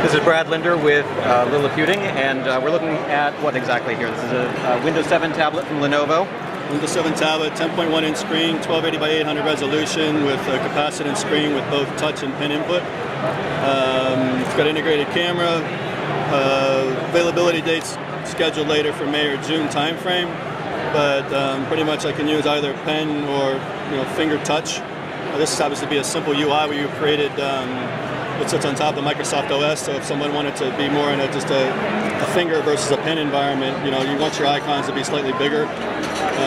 This is Brad Linder with Liliputing, and we're looking at what exactly here? This is a Windows 7 tablet from Lenovo. Windows 7 tablet, 10.1 inch screen, 1280 by 800 resolution with a capacitance screen with both touch and pen input. It's got integrated camera. Availability dates scheduled later for May or June timeframe, but pretty much I can use either pen or finger touch. This happens to be a simple UI where you created. It sits on top of Microsoft OS, so if someone wanted to be more in just a finger versus a pen environment, you want your icons to be slightly bigger.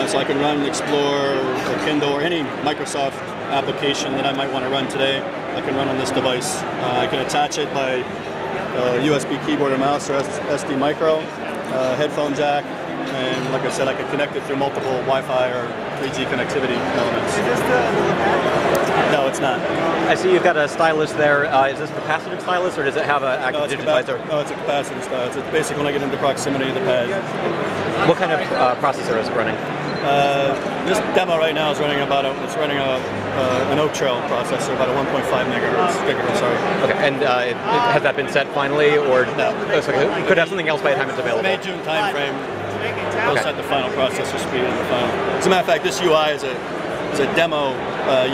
So I can run Explore or Kindle or any Microsoft application that I might want to run today. I can run on this device. I can attach it by USB keyboard or mouse or SD micro, headphone jack, and like I said, I can connect it through multiple Wi-Fi or 3G connectivity elements. Is this the No, it's not. I see you've got a stylus there. Is this the capacitive stylus, or does it have an active digitizer? No, it's a capacitive stylus. It's basically when I get into proximity of the pad. What kind of processor is it running? This demo right now is running an Oak Trail processor, about a 1.5 gigahertz. Sorry. Okay, and has that been set finally, or no? It could have something else by the time it's available. May June timeframe. We'll set the final processor speed in the final. As a matter of fact, this UI is a demo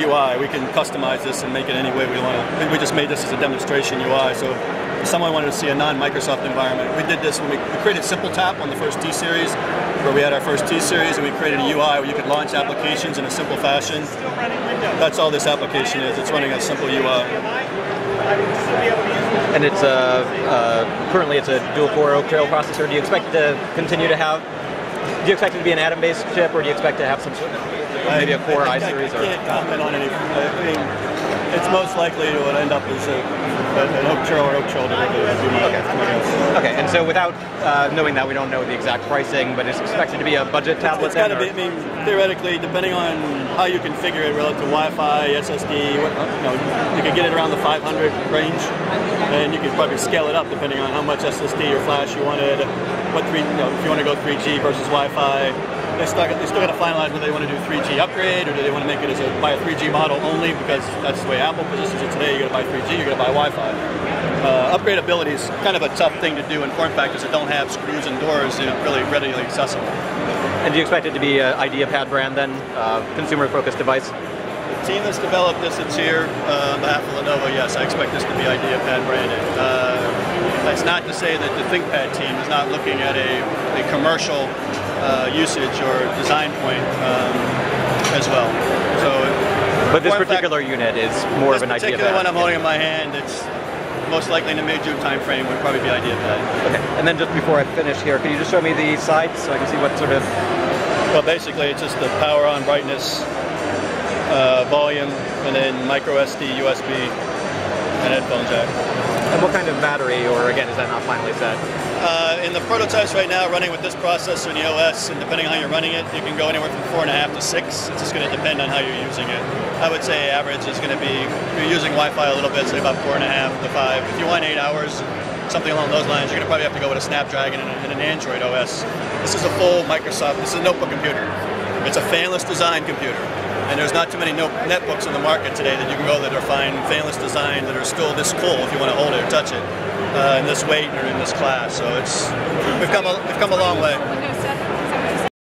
UI. We can customize this and make it any way we want to. We just made this as a demonstration UI. So if someone wanted to see a non-Microsoft environment, we did this when we created Simple Tap on the first T-Series, where we had our first T-Series, and we created a UI where you could launch applications in a simple fashion. That's all this application is. It's running a simple UI. And it's currently it's a dual-core Oak Trail processor. Do you expect to continue to have? Do you expect it to be an Atom-based chip, or do you expect to have some sort of maybe a Core i-Series? I can't comment on anything. I mean, it's most likely it would end up as an Oak Trail or Oak Trail derivative. Okay, and so without knowing that, we don't know the exact pricing, but it's expected to be a budget tablet. It's got to be. I mean, theoretically, depending on how you configure it relative to Wi-Fi, SSD, you could get it around the 500 range, and you could probably scale it up depending on how much SSD or flash you wanted. If you want to go 3G versus Wi-Fi. They still got to finalize whether they want to do 3G upgrade or do they want to make it buy a 3G model only, because that's the way Apple positions it today. You got to buy 3G, you got to buy Wi-Fi. Upgradability is kind of a tough thing to do in form factors that don't have screws and doors, really readily accessible. And do you expect it to be an IdeaPad brand then, consumer-focused device? The team that's developed this, it's here on behalf of Lenovo. Yes, I expect this to be IdeaPad branded. That's not to say that the ThinkPad team is not looking at a commercial usage or design point as well. So, but this particular unit is more of an IdeaPad. This particular one I'm holding in my hand, it's most likely in the May-June timeframe would probably be IdeaPad. Okay, and then just before I finish here, can you just show me the sides so I can see what sort of... Well, basically it's just the power on, brightness, volume, and then micro SD, USB, and headphone jack. And what kind of battery, or again, is that not finally set? In the prototypes right now, running with this processor in the OS, and depending on how you're running it, you can go anywhere from 4.5 to 6. It's just going to depend on how you're using it. I would say average is going to be, if you're using Wi-Fi a little bit, say about 4.5 to 5. If you want 8 hours, something along those lines, you're going to probably have to go with a Snapdragon and an Android OS. This is a full Microsoft, this is a notebook computer. It's a fanless design computer. And there's not too many netbooks in the market today that you can go that are fine, fanless design, that are still this cool if you want to hold it or touch it, in this weight or in this class. So we've come a long way.